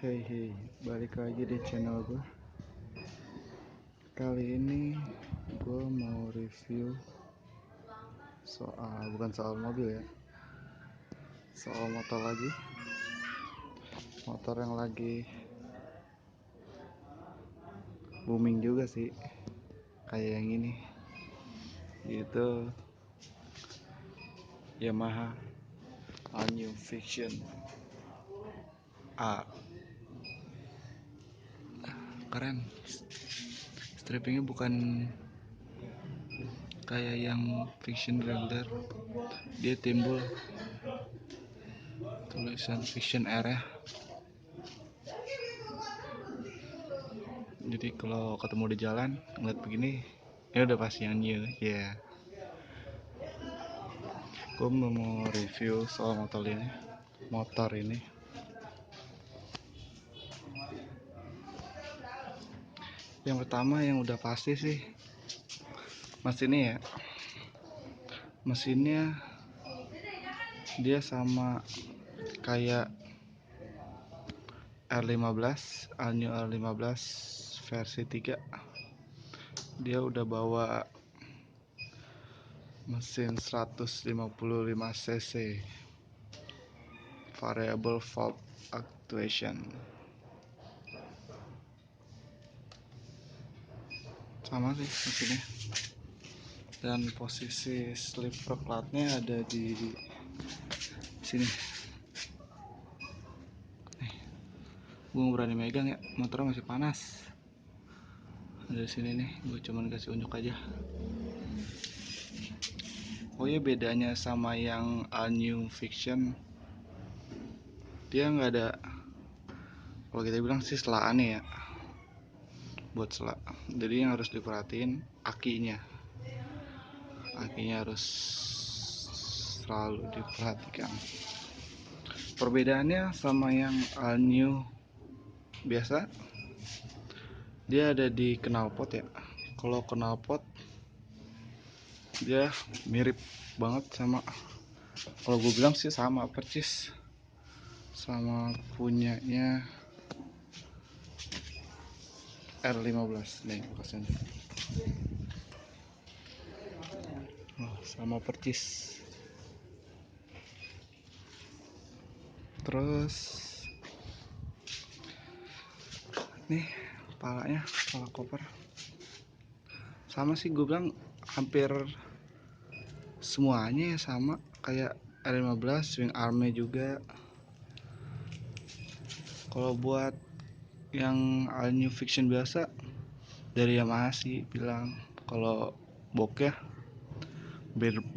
Hey, balik lagi di channel gue. Kali ini gue mau review bukan soal mobil ya, soal motor lagi. Motor yang lagi booming juga sih, kayak yang ini, yaitu Yamaha All New Vision A. Keren, strippingnya bukan kayak yang Vision regular, dia timbul tulisan Vision R ya. Jadi kalau ketemu di jalan ngeliat begini, ya udah pasti yang new ya. Gue mau review soal motor ini. Yang pertama yang udah pasti sih mesinnya ya. Mesinnya dia sama kayak R15, All New R15 versi 3. Dia udah bawa mesin 155 cc variable valve actuation. Sama sih mesinnya. Dan posisi slipper platnya ada di sini. Gue berani megang ya, motornya masih panas. Ada di sini nih, gue cuman kasih unjuk aja. Oh ya, bedanya sama yang All New Vision, dia nggak ada, kalau kita bilang sih selaannya ya, buat selak. Jadi yang harus diperhatiin akinya harus selalu diperhatikan. Perbedaannya sama yang All New biasa, dia ada di knalpot ya. Kalau knalpot dia mirip banget sama, kalau gue bilang sih sama persis sama punyanya R15 nih bekasnya. Sama persis. Terus nih kepala koper sama sih, gue bilang hampir semuanya ya sama kayak R15, swing armnya juga. Kalau buat yang All New Vision biasa dari Yamaha sih bilang kalau box ya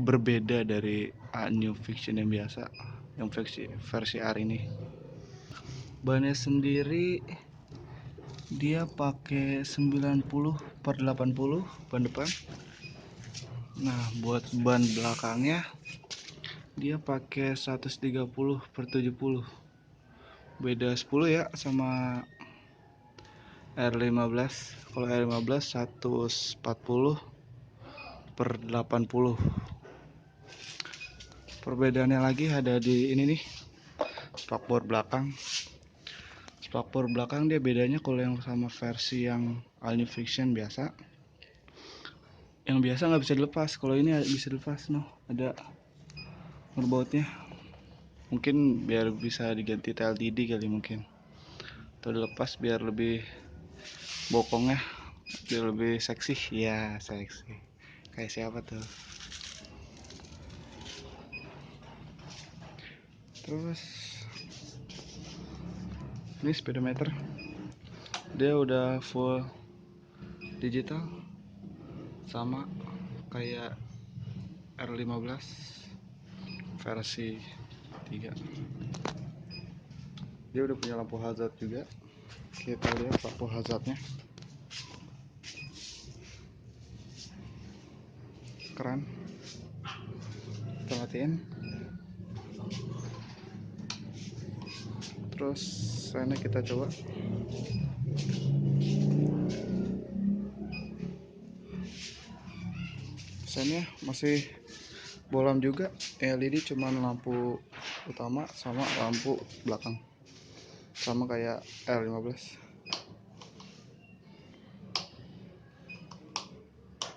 berbeda dari All New Vision yang biasa, yang versi R ini. Bannya sendiri dia pakai 90/80 ban depan. Nah, buat ban belakangnya dia pakai 130/70. Beda 10 ya sama R15. Kalau R15 140/80. Perbedaannya lagi ada di ini nih, spakbor belakang. Spakbor belakang dia bedanya kalau yang sama versi yang All New Vision biasa, yang biasa nggak bisa dilepas. Kalau ini bisa dilepas, ada ngebautnya. Mungkin biar bisa diganti TLDD kali mungkin, atau dilepas biar lebih bokongnya biar lebih seksi ya, seksi kayak siapa tuh. Terus ini speedometer dia udah full digital sama kayak R15 versi 3. Dia udah punya lampu hazard juga. Kita lihat lampu hazardnya, keren. Kita matiin. Terus sana kita coba. Sana masih bolam juga, LED cuman lampu utama sama lampu belakang. sama kayak R15.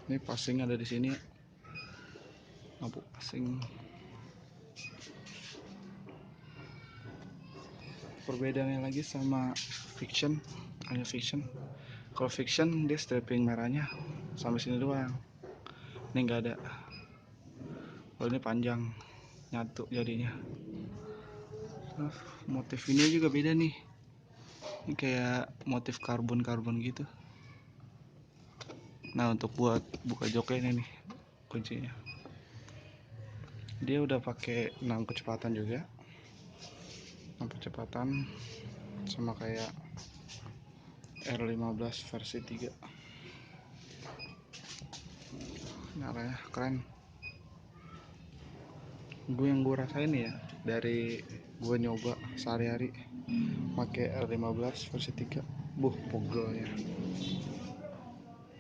Ini passing ada di sini, lampu passing. Perbedaannya lagi sama Fiction, hanya Fiction. Kalau Fiction dia striping merahnya sampai sini doang, ini nggak ada. Kalau ini panjang, nyatu jadinya. Nah, motif ini juga beda nih, ini kayak motif karbon gitu. Nah, untuk buat buka joknya ini nih kuncinya, dia udah pakai 6 kecepatan juga, 6 kecepatan sama kayak R15 versi 3. Nyalanya keren. Yang gue rasain ya, dari gue nyoba sehari-hari pakai R15 versi 3, pegelnya.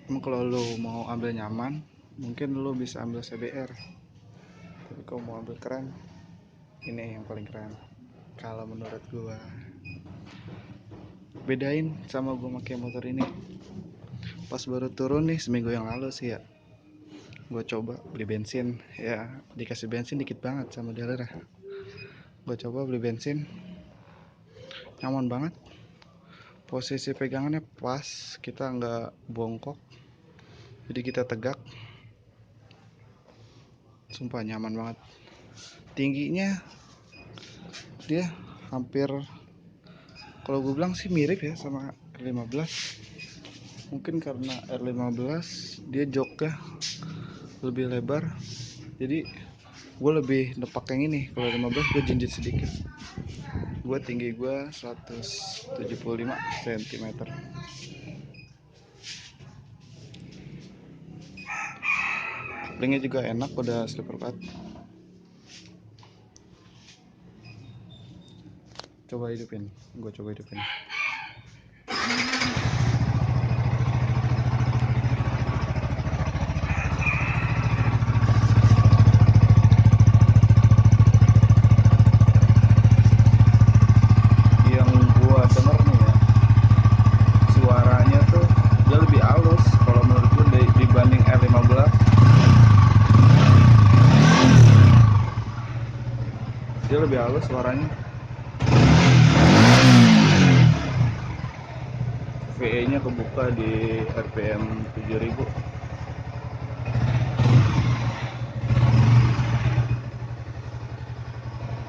Emang kalau lo mau ambil nyaman, mungkin lo bisa ambil CBR. Tapi kalau mau ambil keren, ini yang paling keren kalau menurut gue. Bedain sama gue pakai motor ini, pas baru turun nih seminggu yang lalu sih ya, gue coba beli bensin ya, dikasih bensin dikit banget sama dealer. Gue coba beli bensin, nyaman banget, posisi pegangannya pas, kita nggak bongkok, jadi kita tegak, sumpah nyaman banget. Tingginya dia hampir, kalau gue bilang sih mirip ya sama R15. Mungkin karena R15 dia joknya lebih lebar, jadi gue lebih nepak yang ini. Kalau 15 gue jinjit sedikit. Gue tinggi gue 175 cm. Koplingnya juga enak, udah slipper pad. Coba hidupin, gue coba hidupin. Yang gue denger nih ya, suaranya tuh dia lebih halus kalau menurut gue dibanding R15. Dia lebih halus suaranya. VE nya kebuka di RPM 7000.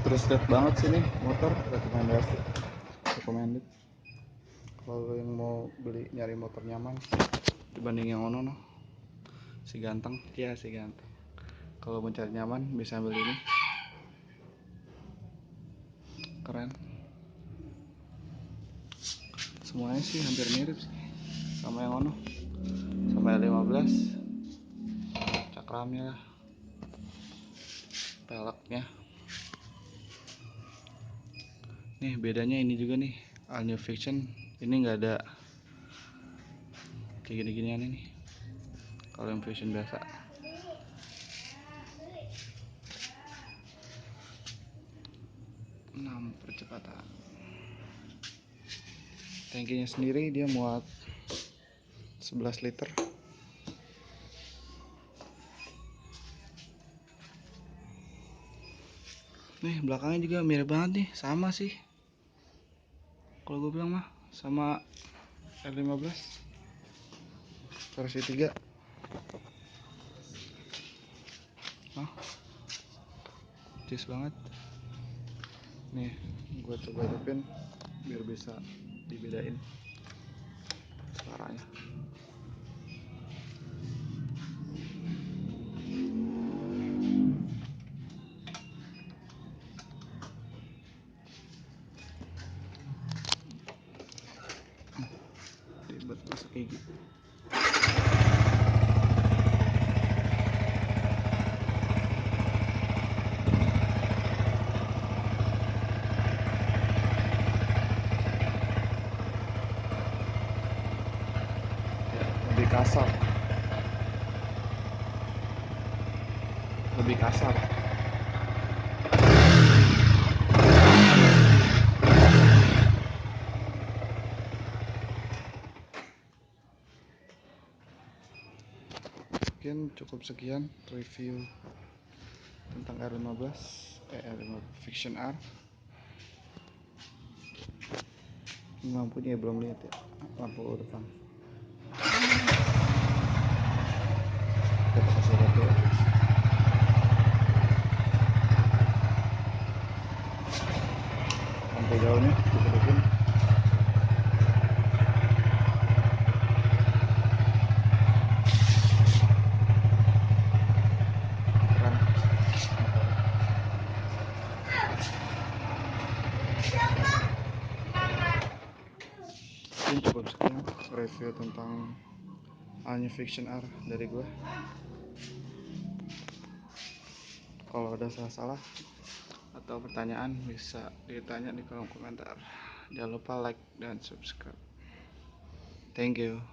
Terus lihat banget sih nih motor, recommended kalau yang mau beli, nyari motor nyaman dibanding yang ono si ganteng ya, si ganteng. Kalau mau cari nyaman bisa ambil ini, keren. Semuanya sih hampir mirip sih sama yang ono, sama L15. Cakramnya, peleknya. Nih bedanya ini juga nih, All New Fiction ini nggak ada kayak gini-ginian ini. Kalau yang Fiction biasa, percepatan. Tangkinya sendiri dia muat 11 liter. Nih belakangnya juga mirip banget nih, sama sih. Kalau gue bilang mah sama R15 versi 3. Cis banget. Nih gue coba hidupin biar bisa dibedain suaranya. Ribet masuk gigi. Lebih kasar, lebih kasar. mungkin cukup sekian review tentang R15 Fiction R. Ini lampunya belum lihat ya, lampu depan. Kita kasih ratu ya. Lampu jauhnya dikedekin. Keren. Mungkin cukup sekian review tentang Alnya Fiction R dari gue. Kalau ada salah-salah atau pertanyaan bisa ditanya di kolom komentar. Jangan lupa like dan subscribe. Thank you.